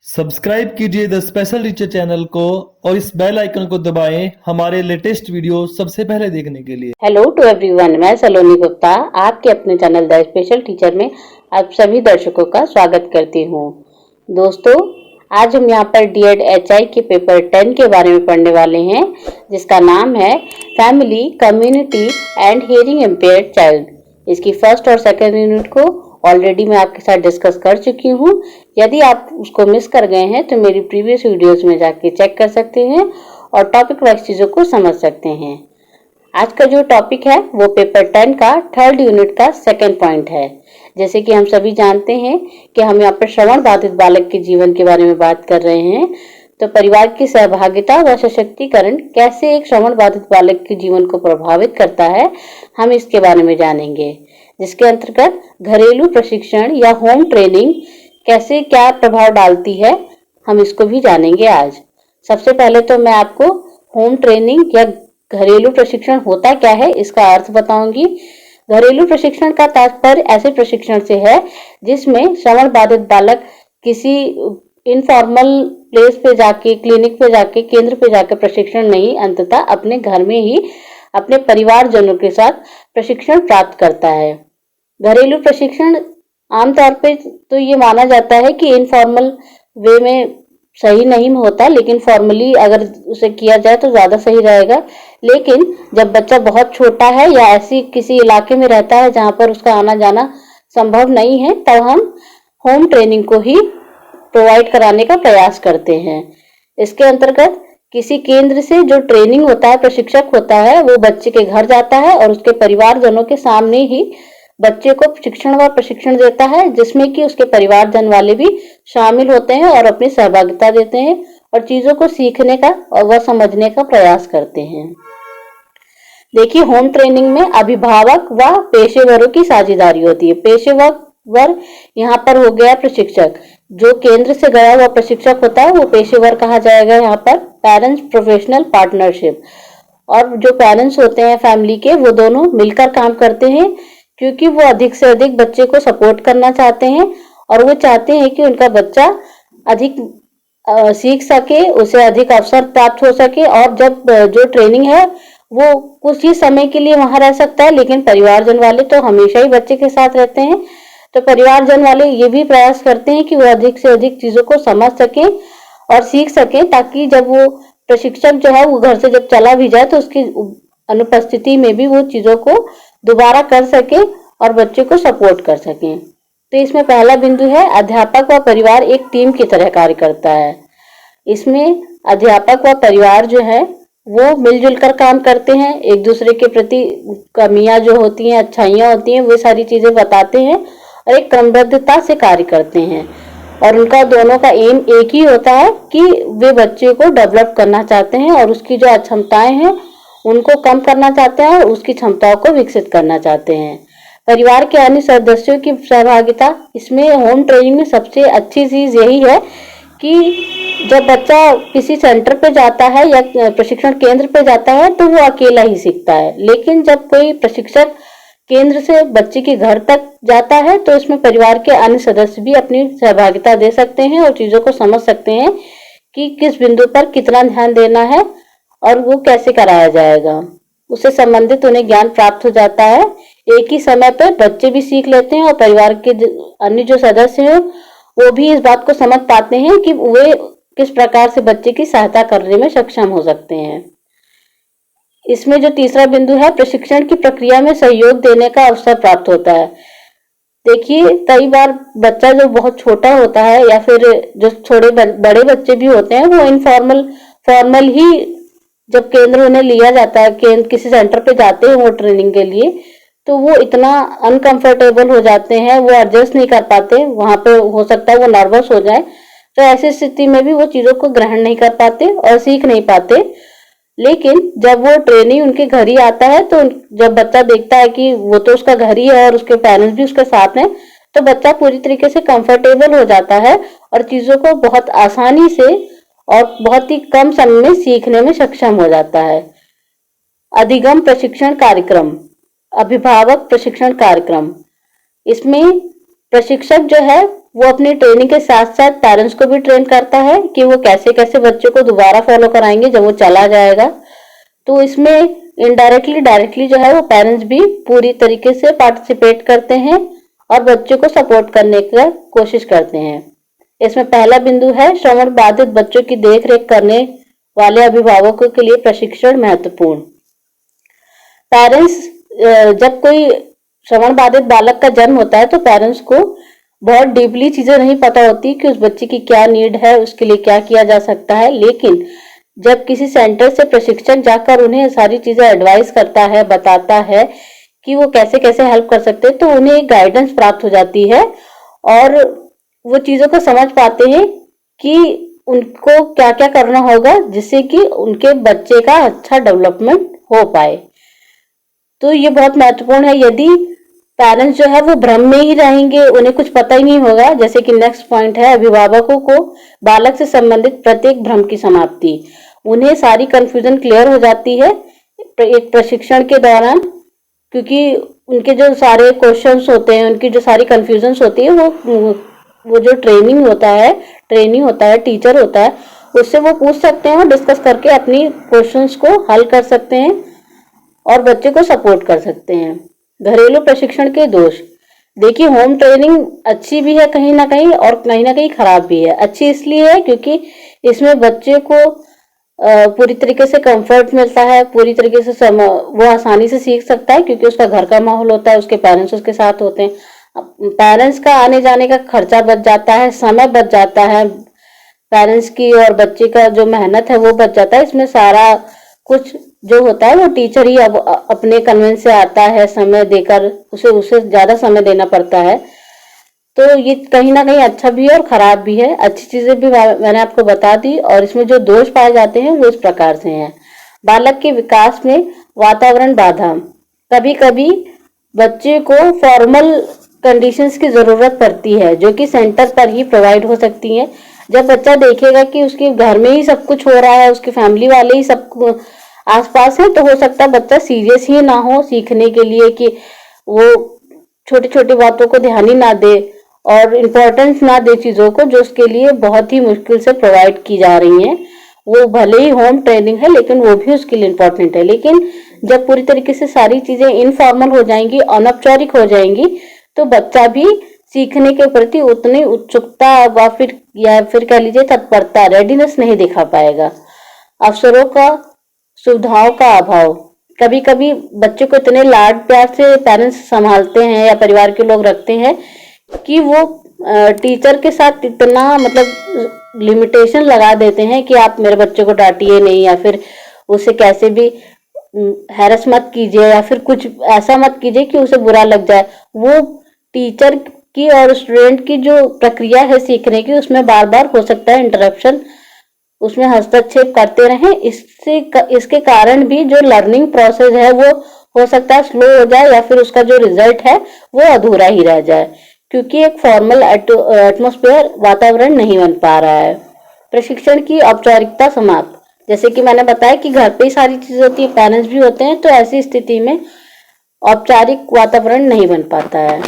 Subscribe कीजिए the special teacher channel को और इस बेल आइकन को दबाएं हमारे लेटेस्ट वीडियो सबसे पहले देखने के लिए। हेलो टू एवरीवन, मैं सलोनी गुप्ता आपके अपने चैनल द स्पेशल टीचर में आप सभी दर्शकों का स्वागत करती हूँ। दोस्तों, आज हम यहाँ पर डीएड एचआई के पेपर 10 के बारे में पढ़ने वाले हैं, जिसका नाम है family, community and hearing impaired child. इसकी फर्स्ट और सेकेंड यूनिट को ऑलरेडी मैं आपके साथ डिस्कस कर चुकी हूँ। यदि आप उसको मिस कर गए हैं तो मेरी प्रीवियस वीडियोस में जाके चेक कर सकते हैं और टॉपिक वाइज चीज़ों को समझ सकते हैं। आज का जो टॉपिक है वो पेपर 10 का थर्ड यूनिट का सेकंड पॉइंट है। जैसे कि हम सभी जानते हैं कि हम यहाँ पर श्रवण बाधित बालक के जीवन के बारे में बात कर रहे हैं, तो परिवार की सहभागिता व सशक्तिकरण कैसे एक श्रवण बाधित बालक के जीवन को प्रभावित करता है, हम इसके बारे में जानेंगे। जिसके अंतर्गत घरेलू प्रशिक्षण या होम ट्रेनिंग कैसे क्या प्रभाव डालती है, हम इसको भी जानेंगे आज। सबसे पहले तो मैं आपको होम ट्रेनिंग या घरेलू प्रशिक्षण होता क्या है इसका अर्थ बताऊंगी। घरेलू प्रशिक्षण का तात्पर्य ऐसे प्रशिक्षण से है जिसमें श्रवण बाधित बालक किसी इनफॉर्मल प्लेस पे जाके, क्लिनिक पे जाके, केंद्र पे जाके प्रशिक्षण नहीं, अंततः अपने घर में ही अपने परिवारजनों के साथ प्रशिक्षण प्राप्त करता है। घरेलू प्रशिक्षण आमतौर पे तो ये माना जाता है कि इनफॉर्मल वे में सही नहीं होता, लेकिन फॉर्मली अगर उसे किया जाए तो ज्यादा सही रहेगा। लेकिन जब बच्चा बहुत छोटा है या ऐसी किसी इलाके में रहता है जहां पर उसका आना जाना संभव नहीं है, तब हम होम ट्रेनिंग को ही प्रोवाइड कराने का प्रयास करते हैं। इसके अंतर्गत किसी केंद्र से जो ट्रेनिंग होता है, प्रशिक्षक होता है, वो बच्चे के घर जाता है और उसके परिवारजनों के सामने ही बच्चे को शिक्षण व प्रशिक्षण देता है, जिसमें कि उसके परिवारजन वाले भी शामिल होते हैं और अपनी सहभागिता देते हैं और चीजों को सीखने का और वह समझने का प्रयास करते हैं। देखिए, होम ट्रेनिंग में अभिभावक व पेशेवरों की साझेदारी होती है। पेशेवर यहाँ पर हो गया प्रशिक्षक, जो केंद्र से गया हुआ प्रशिक्षक होता है वो पेशेवर कहा जाएगा। यहाँ पर पेरेंट्स प्रोफेशनल पार्टनरशिप, और जो पेरेंट्स होते हैं फैमिली के, वो दोनों मिलकर काम करते हैं, क्योंकि वो अधिक से अधिक बच्चे को सपोर्ट करना चाहते हैं और वो चाहते हैं कि उनका बच्चा अधिक सीख सके, उसे अधिक अवसर प्राप्त हो सके। और जब जो ट्रेनिंग है वो कुछ ही समय के लिए वहां रह सकता है, लेकिन परिवारजन वाले तो हमेशा ही बच्चे के साथ रहते हैं। तो परिवारजन वाले ये भी प्रयास करते हैं कि वो अधिक से अधिक चीजों को समझ सके और सीख सके, ताकि जब वो प्रशिक्षक जो है वो घर से जब चला भी जाए तो उसकी अनुपस्थिति में भी वो चीजों को दोबारा कर सके और बच्चे को सपोर्ट कर सके। तो इसमें पहला बिंदु है अध्यापक व परिवार एक टीम की तरह कार्य करता है। इसमें अध्यापक व परिवार जो है वो मिलजुल कर काम करते हैं, एक दूसरे के प्रति कमियां जो होती हैं, अच्छाइयां होती हैं, वो सारी चीजें बताते हैं और एक क्रमबद्धता से कार्य करते हैं। और उनका दोनों का एम एक ही होता है कि वे बच्चे को डेवलप करना चाहते हैं और उसकी जो अक्षमताएं हैं उनको कम करना चाहते हैं और उसकी क्षमताओं को विकसित करना चाहते हैं। परिवार के अन्य सदस्यों की सहभागिता, इसमें होम ट्रेनिंग में सबसे अच्छी चीज यही है कि जब बच्चा किसी सेंटर पे जाता है या प्रशिक्षण केंद्र पे जाता है तो वो अकेला ही सीखता है, लेकिन जब कोई प्रशिक्षक केंद्र से बच्चे के घर तक जाता है तो इसमें परिवार के अन्य सदस्य भी अपनी सहभागिता दे सकते हैं और चीजों को समझ सकते हैं कि किस बिंदु पर कितना ध्यान देना है और वो कैसे कराया जाएगा। उससे संबंधित उन्हें ज्ञान प्राप्त हो जाता है। एक ही समय पर बच्चे भी सीख लेते हैं और परिवार के अन्य जो सदस्य हैं वो भी इस बात को समझ पाते हैं कि वे किस प्रकार से बच्चे की सहायता करने में सक्षम हो सकते हैं। इसमें जो तीसरा बिंदु है, प्रशिक्षण की प्रक्रिया में सहयोग देने का अवसर प्राप्त होता है। देखिए, कई बार बच्चा जो बहुत छोटा होता है या फिर जो थोड़े बड़े बच्चे भी होते हैं, वो इनफॉर्मल फॉर्मल ही जब केंद्र उन्हें लिया जाता है, किसी सेंटर पे जाते हैं वो ट्रेनिंग के लिए, तो वो इतना अनकंफर्टेबल हो जाते हैं, वो एडजस्ट नहीं कर पाते वहां पे। हो सकता है वो नर्वस हो जाए, तो ऐसी स्थिति में भी वो चीजों को ग्रहण नहीं कर पाते और सीख नहीं पाते। लेकिन जब वो ट्रेनी उनके घर ही आता है, तो जब बच्चा देखता है कि वो तो उसका घर ही है और उसके पेरेंट्स भी उसके साथ हैं, तो बच्चा पूरी तरीके से कंफर्टेबल हो जाता है और चीजों को बहुत आसानी से और बहुत ही कम समय में सीखने में सक्षम हो जाता है। अधिगम प्रशिक्षण कार्यक्रम, अभिभावक प्रशिक्षण कार्यक्रम, इसमें प्रशिक्षक जो है वो अपनी ट्रेनिंग के साथ साथ पेरेंट्स को भी ट्रेन करता है कि वो कैसे कैसे बच्चे को दोबारा फॉलो कराएंगे जब वो चला जाएगा। तो इसमें इनडायरेक्टली डायरेक्टली जो है वो पेरेंट्स भी पूरी तरीके से पार्टिसिपेट करते हैं और बच्चे को सपोर्ट करने की कोशिश करते हैं। इसमें पहला बिंदु है श्रवण बाधित बच्चों की देखरेख करने वाले अभिभावकों के लिए प्रशिक्षण महत्वपूर्ण। पेरेंट्स जब कोई श्रवण बाधित बालक का जन्म होता है तो पेरेंट्स को बहुत डीपली चीजें नहीं पता होती कि उस बच्चे की क्या नीड है, उसके लिए क्या किया जा सकता है। लेकिन जब किसी सेंटर से प्रशिक्षक जाकर उन्हें सारी चीजें एडवाइस करता है, बताता है कि वो कैसे कैसे हेल्प कर सकते हैं, तो उन्हें एक गाइडेंस प्राप्त हो जाती है और वो चीजों को समझ पाते हैं कि उनको क्या क्या करना होगा जिससे कि उनके बच्चे का अच्छा डेवलपमेंट हो पाए। तो ये बहुत महत्वपूर्ण है। यदि पेरेंट्स जो है वो भ्रम में ही रहेंगे, उन्हें कुछ पता ही नहीं होगा, जैसे कि नेक्स्ट पॉइंट है अभिभावकों को बालक से संबंधित प्रत्येक भ्रम की समाप्ति। उन्हें सारी कंफ्यूजन क्लियर हो जाती है एक प्रशिक्षण के दौरान, क्योंकि उनके जो सारे क्वेश्चंस होते हैं, उनकी जो सारी कंफ्यूजन्स होती है वो जो ट्रेनी होता है, टीचर होता है, उससे वो पूछ सकते हैं और डिस्कस करके अपनी क्वेश्चंस को हल कर सकते हैं और बच्चे को सपोर्ट कर सकते हैं। घरेलू प्रशिक्षण के दोष। देखिए, होम ट्रेनिंग अच्छी भी है कहीं ना कहीं और कहीं ना कहीं खराब भी है। अच्छी इसलिए है क्योंकि इसमें बच्चे को पूरी तरीके से कंफर्ट मिलता है, पूरी तरीके से वो आसानी से सीख सकता है क्योंकि उसका घर का माहौल होता है, उसके पेरेंट्स उसके साथ होते हैं। पेरेंट्स का आने जाने का खर्चा बच जाता है, समय बच जाता है, पेरेंट्स की और बच्चे का जो मेहनत है वो बच जाता है। इसमें सारा कुछ जो होता है वो टीचर ही अब अपने कन्वेंस से आता है, समय देकर उसे ज्यादा समय देना पड़ता है। तो ये कहीं ना कहीं अच्छा भी है और खराब भी है। अच्छी चीजें भी मैंने आपको बता दी और इसमें जो दोष पाए जाते हैं वो इस प्रकार से हैं। बालक के विकास में वातावरण बाधा। कभी कभी बच्चे को फॉर्मल कंडीशंस की जरूरत पड़ती है जो कि सेंटर पर ही प्रोवाइड हो सकती है। जब बच्चा देखेगा कि उसके घर में ही सब कुछ हो रहा है, उसके फैमिली वाले ही सब आसपास है, तो हो सकता है बच्चा सीरियस ही ना हो सीखने के लिए, कि वो छोटी छोटी बातों को ध्यान ही ना दे और इम्पोर्टेंस ना दे चीजों को जो उसके लिए बहुत ही मुश्किल से प्रोवाइड की जा रही हैं। वो भले ही होम ट्रेनिंग है लेकिन वो भी उसके लिए इम्पोर्टेंट है। लेकिन जब पूरी तरीके से सारी चीजें इनफॉर्मल हो जाएंगी, अनौपचारिक हो जाएंगी, तो बच्चा भी सीखने के प्रति उतनी उत्सुकता या फिर कह लीजिए तत्परता, रेडीनेस नहीं दिखा पाएगा। अवसरों का, सुविधाओं का अभाव। कभी कभी बच्चे को इतने लाड प्यार से पेरेंट्स संभालते हैं या परिवार के लोग रखते हैं कि वो टीचर के साथ इतना मतलब लिमिटेशन लगा देते हैं कि आप मेरे बच्चे को डांटिए नहीं, या फिर उसे कैसे भी हैरस मत कीजिए, या फिर कुछ ऐसा मत कीजिए कि उसे बुरा लग जाए। वो टीचर की और स्टूडेंट की जो प्रक्रिया है सीखने की, उसमें बार बार हो सकता है इंटरप्शन, उसमें हस्तक्षेप करते रहें। इसके कारण भी जो लर्निंग प्रोसेस है वो हो सकता है स्लो हो जाए या फिर उसका जो रिजल्ट है वो अधूरा ही रह जाए, क्योंकि एक फॉर्मल एटमॉस्फेयर वातावरण नहीं बन पा रहा है। प्रशिक्षण की औपचारिकता समाप्त। जैसे कि मैंने बताया कि घर पे ही सारी चीजें होती है, पेरेंट्स भी होते हैं, तो ऐसी स्थिति में औपचारिक वातावरण नहीं बन पाता है।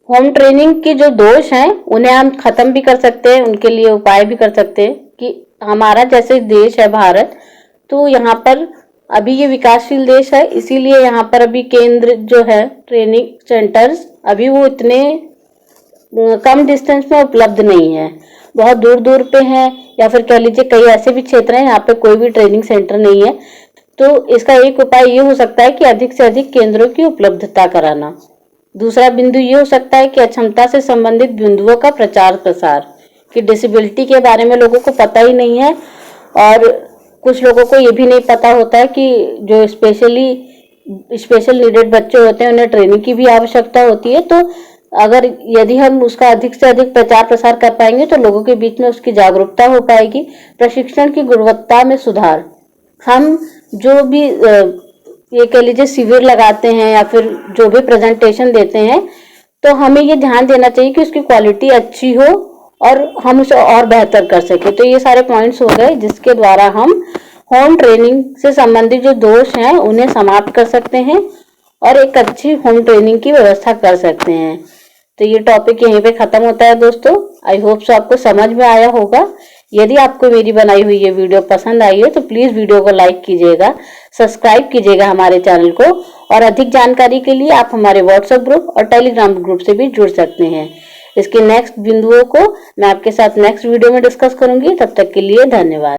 होम ट्रेनिंग के जो दोष हैं उन्हें हम खत्म भी कर सकते हैं, उनके लिए उपाय भी कर सकते हैं। कि हमारा जैसे देश है भारत, तो यहाँ पर अभी ये विकासशील देश है, इसीलिए यहाँ पर अभी केंद्र जो है ट्रेनिंग सेंटर्स अभी वो इतने कम डिस्टेंस में उपलब्ध नहीं है, बहुत दूर दूर पे हैं, या फिर कह लीजिए कई ऐसे भी क्षेत्र हैं यहाँ पे कोई भी ट्रेनिंग सेंटर नहीं है। तो इसका एक उपाय ये हो सकता है कि अधिक से अधिक केंद्रों की उपलब्धता कराना। दूसरा बिंदु ये हो सकता है कि अक्षमता से संबंधित बिंदुओं का प्रचार प्रसार, कि डिसेबिलिटी के बारे में लोगों को पता ही नहीं है और कुछ लोगों को ये भी नहीं पता होता है कि जो स्पेशल नीडेड बच्चे होते हैं उन्हें ट्रेनिंग की भी आवश्यकता होती है। तो अगर यदि हम उसका अधिक से अधिक प्रचार प्रसार कर पाएंगे तो लोगों के बीच में उसकी जागरूकता हो पाएगी। प्रशिक्षण की गुणवत्ता में सुधार। हम जो भी ये कह लीजिए शिविर लगाते हैं या फिर जो भी प्रेजेंटेशन देते हैं, तो हमें ये ध्यान देना चाहिए कि उसकी क्वालिटी अच्छी हो और हम उसे और बेहतर कर सके। तो ये सारे पॉइंट्स हो गए जिसके द्वारा हम होम ट्रेनिंग से संबंधित जो दोष हैं उन्हें समाप्त कर सकते हैं और एक अच्छी होम ट्रेनिंग की व्यवस्था कर सकते हैं। तो ये टॉपिक यहीं पे खत्म होता है दोस्तों। आई होप सो आपको समझ में आया होगा। यदि आपको मेरी बनाई हुई ये वीडियो पसंद आई है तो प्लीज वीडियो को लाइक कीजिएगा, सब्सक्राइब कीजिएगा हमारे चैनल को, और अधिक जानकारी के लिए आप हमारे व्हाट्सएप ग्रुप और टेलीग्राम ग्रुप से भी जुड़ सकते हैं। इसके नेक्स्ट बिंदुओं को मैं आपके साथ नेक्स्ट वीडियो में डिस्कस करूंगी। तब तक के लिए धन्यवाद।